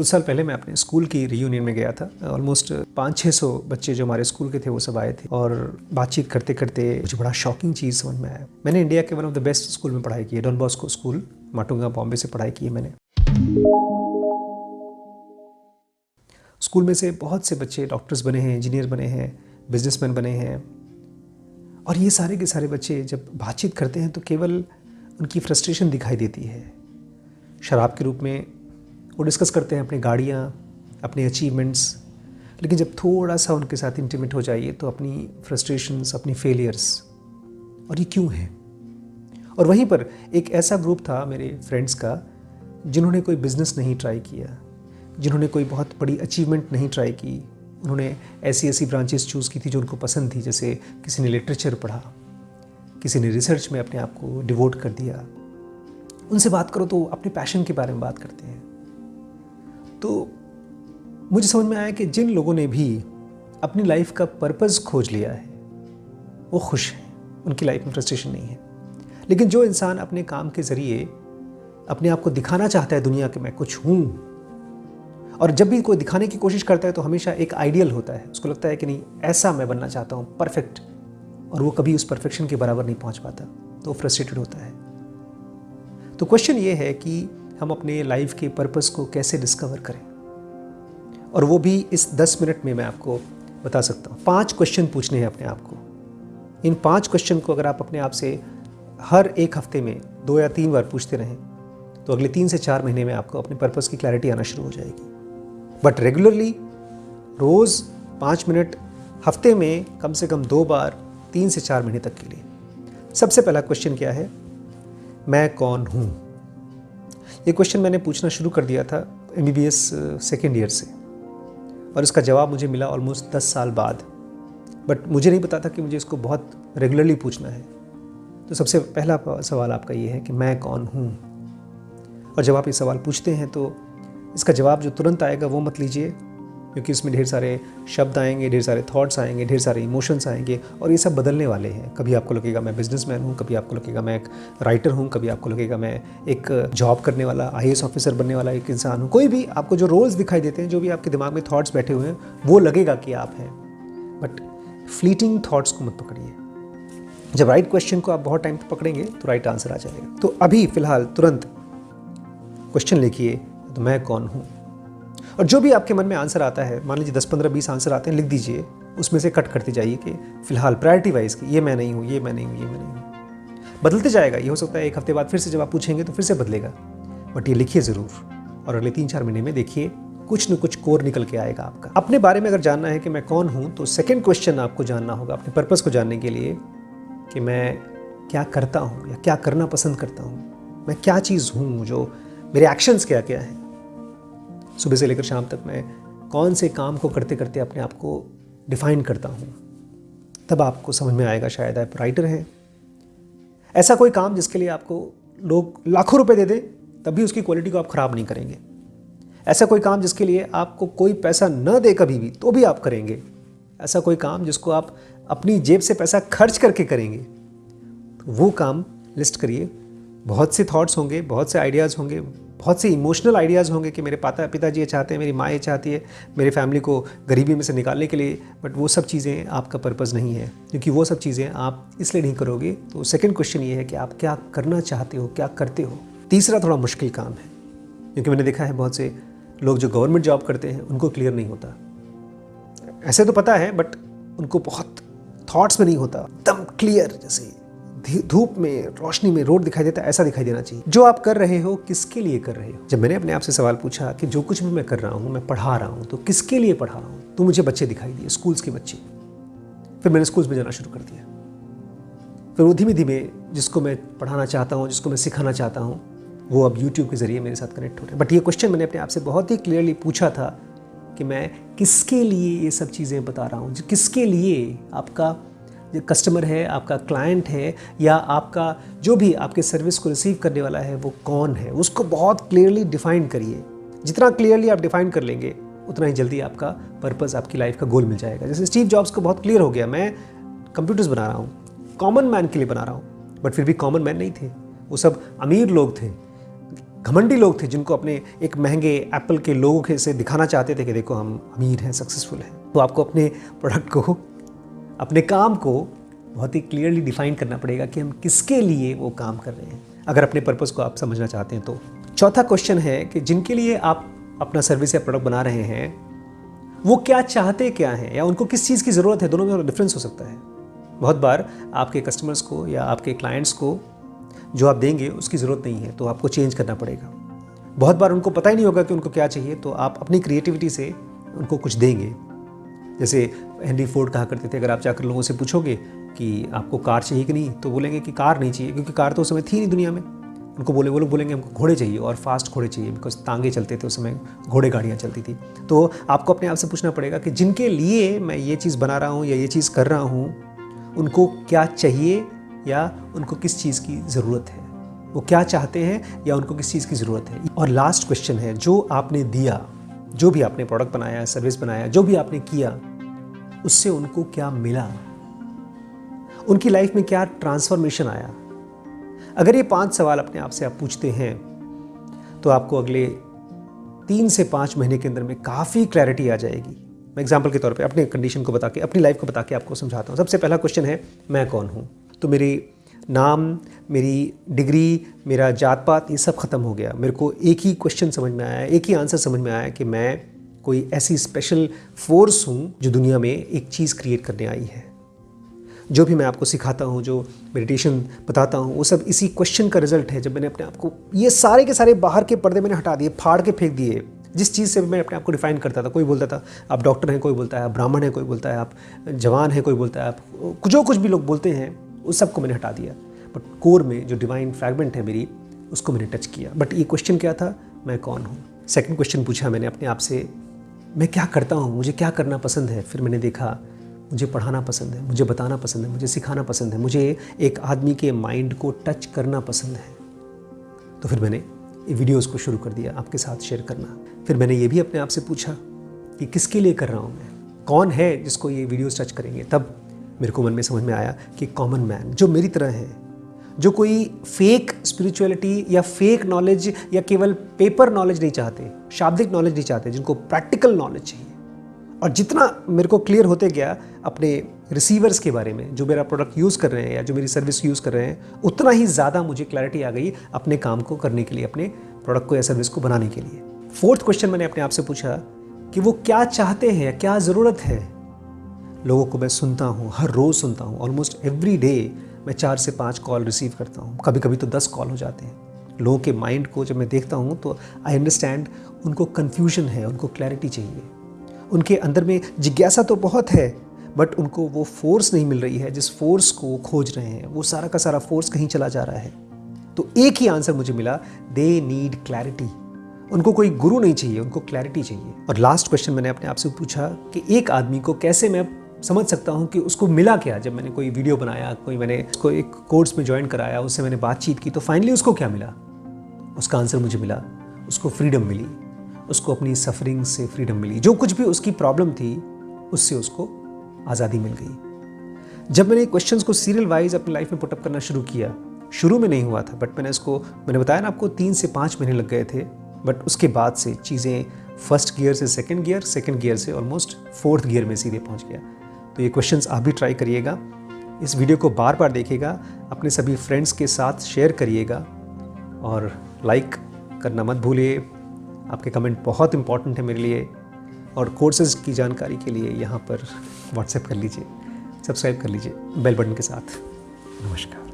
कुछ साल पहले मैं अपने स्कूल की रियूनियन में गया था। ऑलमोस्ट 500-600 बच्चे जो हमारे स्कूल के थे वो सब आए थे और बातचीत करते करते मुझे बड़ा शॉकिंग चीज़ समझ में आया। मैंने इंडिया के one of the best school में पढ़ाई की है, Don Bosco school, Matunga, Bombay से पढ़ाई की है मैंने। स्कूल में से बहुत से बच्चे डॉक्टर्स बने हैं, इंजीनियर बने हैं, बिजनेसमैन बने हैं और ये सारे के सारे बच्चे जब बातचीत करते हैं तो केवल उनकी फ्रस्ट्रेशन दिखाई देती है। शराब के रूप में वो डिस्कस करते हैं अपनी गाड़ियाँ, अपने अचीवमेंट्स, लेकिन जब थोड़ा सा उनके साथ इंटीमेट हो जाइए तो अपनी फ्रस्ट्रेशंस, अपनी फेलियर्स, और ये क्यों है। और वहीं पर एक ऐसा ग्रुप था मेरे फ्रेंड्स का जिन्होंने कोई बिज़नेस नहीं ट्राई किया, जिन्होंने कोई बहुत बड़ी अचीवमेंट नहीं ट्राई की। उन्होंने ऐसी ऐसी ब्रांचेस चूज़ की थी जो उनको पसंद थी, जैसे किसी ने लिटरेचर पढ़ा, किसी ने रिसर्च में अपने आप को डिवोट कर दिया। उनसे बात करो तो अपने पैशन के बारे में बात करते हैं। तो मुझे समझ में आया कि जिन लोगों ने भी अपनी लाइफ का पर्पस खोज लिया है वो खुश हैं, उनकी लाइफ में फ्रस्ट्रेशन नहीं है। लेकिन जो इंसान अपने काम के ज़रिए अपने आप को दिखाना चाहता है दुनिया के मैं कुछ हूँ, और जब भी कोई दिखाने की कोशिश करता है तो हमेशा एक आइडियल होता है, उसको लगता है कि नहीं ऐसा मैं बनना चाहता हूँ, परफेक्ट, और वो कभी उस परफेक्शन के बराबर नहीं पहुँच पाता, तो फ्रस्ट्रेटेड होता है। तो क्वेश्चन ये है कि हम अपने लाइफ के पर्पस को कैसे डिस्कवर करें, और वो भी इस 10 मिनट में मैं आपको बता सकता हूँ। 5 क्वेश्चन पूछने हैं अपने आप को। इन 5 क्वेश्चन को अगर आप अपने आप से हर एक हफ्ते में 2 या 3 बार पूछते रहें तो अगले 3 से 4 महीने में आपको अपने पर्पस की क्लैरिटी आना शुरू हो जाएगी। बट रेगुलरली रोज़ 5 मिनट, हफ्ते में कम से कम 2 बार, 3 से 4 महीने तक के लिए। सबसे पहला क्वेश्चन क्या है? मैं कौन हूँ? ये क्वेश्चन मैंने पूछना शुरू कर दिया था MBBS सेकेंड ईयर से, और इसका जवाब मुझे मिला ऑलमोस्ट 10 साल बाद। बट मुझे नहीं पता था कि मुझे इसको बहुत रेगुलरली पूछना है। तो सबसे पहला सवाल आपका ये है कि मैं कौन हूँ। और जब आप ये सवाल पूछते हैं तो इसका जवाब जो तुरंत आएगा वो मत लीजिए, क्योंकि इसमें ढेर सारे शब्द आएंगे, ढेर सारे थॉट्स आएंगे, ढेर सारे इमोशंस आएंगे, और ये सब बदलने वाले हैं। कभी आपको लगेगा मैं बिजनेसमैन हूँ, कभी आपको लगेगा मैं एक राइटर हूँ, कभी आपको लगेगा मैं एक जॉब करने वाला, IAS ऑफिसर बनने वाला एक इंसान हूँ। कोई भी आपको जो रोल्स दिखाई देते हैं, जो भी आपके दिमाग में थॉट्स बैठे हुए हैं, वो लगेगा कि आप हैं। बट फ्लीटिंग थॉट्स को मत पकड़िए। जब राइट क्वेश्चन को आप बहुत टाइम तक पकड़ेंगे तो राइट आंसर आ जाएगा। तो अभी फ़िलहाल तुरंत क्वेश्चन लिखिए, तो मैं कौन हूँ। और जो भी आपके मन में आंसर आता है, मान लीजिए 10, 15, 20 आंसर आते हैं, लिख दीजिए। उसमें से कट करते जाइए कि फ़िलहाल प्रायोरिटी वाइज कि ये मैं नहीं हूँ, ये मैं नहीं हूँ, ये मैं नहीं हूँ। बदलते जाएगा। ये हो सकता है 1 हफ्ते बाद फिर से जब आप पूछेंगे तो फिर से बदलेगा, बट ये लिखिए ज़रूर। और अगले 3-4 महीने में देखिए कुछ न कुछ कोर निकल के आएगा आपका। अपने बारे में अगर जानना है कि मैं कौन हूँ, तो सेकेंड क्वेश्चन आपको जानना होगा अपने पर्पस को जानने के लिए कि मैं क्या करता हूँ या क्या करना पसंद करता हूँ। मैं क्या चीज़ हूँ, जो मेरे एक्शंस क्या क्या हैं। सुबह से लेकर शाम तक मैं कौन से काम को करते करते अपने आप को डिफाइन करता हूँ। तब आपको समझ में आएगा शायद आप राइटर हैं। ऐसा कोई काम जिसके लिए आपको लोग लाखों रुपए दे दें तब भी उसकी क्वालिटी को आप ख़राब नहीं करेंगे। ऐसा कोई काम जिसके लिए आपको कोई पैसा न दे कभी भी तो भी आप करेंगे। ऐसा कोई काम जिसको आप अपनी जेब से पैसा खर्च करके करेंगे, तो वो काम लिस्ट करिए। बहुत से थॉट्स होंगे, बहुत से आइडियाज़ होंगे, बहुत से इमोशनल आइडियाज़ होंगे कि मेरे पिताजी ये चाहते हैं, मेरी माँ ये चाहती है, मेरे फैमिली को गरीबी में से निकालने के लिए। बट वो सब चीज़ें आपका पर्पस नहीं है, क्योंकि वो सब चीज़ें आप इसलिए नहीं करोगे। तो सेकंड क्वेश्चन ये है कि आप क्या करना चाहते हो, क्या करते हो। तीसरा थोड़ा मुश्किल काम है, क्योंकि मैंने देखा है बहुत से लोग जो गवर्नमेंट जॉब करते हैं उनको क्लियर नहीं होता। ऐसे तो पता है बट उनको बहुत थॉट्स में नहीं होता, एकदम क्लियर, जैसे धूप में, रोशनी में रोड दिखाई देता है, ऐसा दिखाई देना चाहिए। जो आप कर रहे हो किसके लिए कर रहे हो। जब मैंने अपने आप से सवाल पूछा कि जो कुछ भी मैं कर रहा हूँ, मैं पढ़ा रहा हूँ, तो किसके लिए पढ़ा रहा हूँ, तो मुझे बच्चे दिखाई दिए, स्कूल्स के बच्चे। फिर मैंने स्कूल्स में जाना शुरू कर दिया। फिर वो धीमे धीमे जिसको मैं पढ़ाना चाहता हूँ, जिसको मैं सिखाना चाहता हूँ, वो अब यूट्यूब के ज़रिए मेरे साथ कनेक्ट हो रहे हैं। बट ये क्वेश्चन मैंने अपने आप से बहुत ही क्लियरली पूछा था कि मैं किसके लिए ये सब चीज़ें बता रहा हूँ। किसके लिए? आपका जो कस्टमर है, आपका क्लाइंट है, या आपका जो भी आपके सर्विस को रिसीव करने वाला है, वो कौन है, उसको बहुत क्लियरली डिफाइन करिए। जितना क्लियरली आप डिफाइन कर लेंगे उतना ही जल्दी आपका पर्पस, आपकी लाइफ का गोल मिल जाएगा। जैसे स्टीव जॉब्स को बहुत क्लियर हो गया, मैं कंप्यूटर्स बना रहा हूँ, कॉमन मैन के लिए बना रहा हूँ। बट फिर भी कॉमन मैन नहीं थे, वो सब अमीर लोग थे, घमंडी लोग थे जिनको अपने एक महंगे एप्पल के लोगों के से दिखाना चाहते थे कि देखो हम अमीर हैं, सक्सेसफुल हैं। तो आपको अपने प्रोडक्ट को, अपने काम को बहुत ही क्लियरली डिफाइन करना पड़ेगा कि हम किसके लिए वो काम कर रहे हैं, अगर अपने पर्पस को आप समझना चाहते हैं तो। चौथा क्वेश्चन है कि जिनके लिए आप अपना सर्विस या प्रोडक्ट बना रहे हैं वो क्या चाहते क्या हैं, या उनको किस चीज़ की ज़रूरत है। दोनों में डिफरेंस हो सकता है। बहुत बार आपके कस्टमर्स को या आपके क्लाइंट्स को जो आप देंगे उसकी ज़रूरत नहीं है, तो आपको चेंज करना पड़ेगा। बहुत बार उनको पता ही नहीं होगा कि उनको क्या चाहिए, तो आप अपनी क्रिएटिविटी से उनको कुछ देंगे। जैसे हेनरी फोर्ड कहा करते थे, अगर आप जाकर लोगों से पूछोगे कि आपको कार चाहिए कि नहीं, तो बोलेंगे कि कार नहीं चाहिए, क्योंकि कार तो उस समय थी नहीं दुनिया में। वो लोग बोलेंगे हमको घोड़े चाहिए, और फास्ट घोड़े चाहिए, बिकॉज तांगे चलते थे उस समय, घोड़े गाड़ियाँ चलती थी। तो आपको अपने आप से पूछना पड़ेगा कि जिनके लिए मैं ये चीज़ बना रहा हूँ या ये चीज़ कर रहा हूँ, उनको क्या चाहिए या उनको किस चीज़ की ज़रूरत है, वो क्या चाहते हैं या उनको किस चीज़ की ज़रूरत है। और लास्ट क्वेश्चन है, जो आपने दिया, जो भी आपने प्रोडक्ट बनाया, सर्विस बनाया, जो भी आपने किया, उससे उनको क्या मिला, उनकी लाइफ में क्या ट्रांसफॉर्मेशन आया। अगर ये 5 सवाल अपने आप से आप पूछते हैं तो आपको अगले 3 से 5 महीने के अंदर में काफ़ी क्लैरिटी आ जाएगी। मैं एग्जांपल के तौर पे अपने कंडीशन को बता के, अपनी लाइफ को बता के आपको समझाता हूँ। सबसे पहला क्वेश्चन है, मैं कौन हूँ। तो मेरी नाम, मेरी डिग्री, मेरा जात पात, ये सब ख़त्म हो गया। मेरे को एक ही क्वेश्चन समझ में आया, एक ही आंसर समझ में आया कि मैं कोई ऐसी स्पेशल फोर्स हूँ जो दुनिया में एक चीज़ क्रिएट करने आई है। जो भी मैं आपको सिखाता हूँ, जो मेडिटेशन बताता हूँ, वो सब इसी क्वेश्चन का रिजल्ट है। जब मैंने अपने आप को, ये सारे के सारे बाहर के पर्दे मैंने हटा दिए, फाड़ के फेंक दिए। जिस चीज़ से मैं अपने आप को डिफाइन करता था, कोई बोलता था आप डॉक्टर हैं, कोई बोलता है आप ब्राह्मण हैं, कोई बोलता है आप जवान हैं, कोई बोलता है आप जो कुछ भी लोग बोलते हैं, उस सब को मैंने हटा दिया। बट कोर में जो डिवाइन फ्रैगमेंट है मेरी, उसको मैंने टच किया। बट ये क्वेश्चन क्या था, मैं कौन हूँ। सेकंड क्वेश्चन पूछा मैंने अपने आप से, मैं क्या करता हूँ, मुझे क्या करना पसंद है। फिर मैंने देखा मुझे पढ़ाना पसंद है, मुझे बताना पसंद है, मुझे सिखाना पसंद है, मुझे एक आदमी के माइंड को टच करना पसंद है। तो फिर मैंने ये वीडियोस को शुरू कर दिया आपके साथ शेयर करना। फिर मैंने ये भी अपने आप से पूछा कि किसके लिए कर रहा हूँ मैं, कौन है जिसको ये वीडियोस टच करेंगे। तब मेरे को मन में समझ में आया कि कॉमन मैन जो मेरी तरह है, जो कोई फेक स्पिरिचुअलिटी या फेक नॉलेज या केवल पेपर नॉलेज नहीं चाहते, शाब्दिक नॉलेज नहीं चाहते, जिनको प्रैक्टिकल नॉलेज चाहिए। और जितना मेरे को क्लियर होते गया अपने रिसीवर्स के बारे में, जो मेरा प्रोडक्ट यूज़ कर रहे हैं या जो मेरी सर्विस यूज़ कर रहे हैं, उतना ही ज़्यादा मुझे क्लैरिटी आ गई अपने काम को करने के लिए, अपने प्रोडक्ट को या सर्विस को बनाने के लिए। फोर्थ क्वेश्चन मैंने अपने आप से पूछा कि वो क्या चाहते हैं, क्या ज़रूरत है। लोगों को मैं सुनता हूँ, हर रोज़ सुनता हूँ, ऑलमोस्ट एवरी डे मैं 4 से 5 कॉल रिसीव करता हूँ, कभी कभी तो 10 कॉल हो जाते हैं। लोगों के माइंड को जब मैं देखता हूँ तो आई अंडरस्टैंड, उनको कन्फ्यूजन है, उनको क्लैरिटी चाहिए, उनके अंदर में जिज्ञासा तो बहुत है, बट उनको वो फोर्स नहीं मिल रही है जिस फोर्स को वो खोज रहे हैं। वो सारा का सारा फोर्स कहीं चला जा रहा है। तो एक ही आंसर मुझे मिला, दे नीड क्लैरिटी। उनको कोई गुरु नहीं चाहिए, उनको क्लैरिटी चाहिए। और लास्ट क्वेश्चन मैंने अपने आप से पूछा कि एक आदमी को कैसे मैं समझ सकता हूँ कि उसको मिला क्या। जब मैंने कोई वीडियो बनाया, मैंने उसको एक कोर्स में ज्वाइन कराया, उससे मैंने बातचीत की, तो फाइनली उसको क्या मिला। उसका आंसर मुझे मिला, उसको फ्रीडम मिली, उसको अपनी सफरिंग से फ्रीडम मिली। जो कुछ भी उसकी प्रॉब्लम थी उससे उसको आज़ादी मिल गई। जब मैंने क्वेश्चंस को सीरियल वाइज अपनी लाइफ में पुटअप करना शुरू किया, शुरू में नहीं हुआ था, बट मैंने बताया ना आपको 3 से 5 महीने लग गए थे, बट उसके बाद से चीज़ें फर्स्ट गियर से सेकंड गियर से ऑलमोस्ट 4th गियर में सीधे पहुंच गया। तो ये क्वेश्चंस आप भी ट्राई करिएगा, इस वीडियो को बार बार देखिएगा, अपने सभी फ्रेंड्स के साथ शेयर करिएगा और लाइक करना मत भूलिए। आपके कमेंट बहुत इंपॉर्टेंट है मेरे लिए। और कोर्सेज़ की जानकारी के लिए यहाँ पर व्हाट्सएप कर लीजिए, सब्सक्राइब कर लीजिए बेल बटन के साथ। नमस्कार।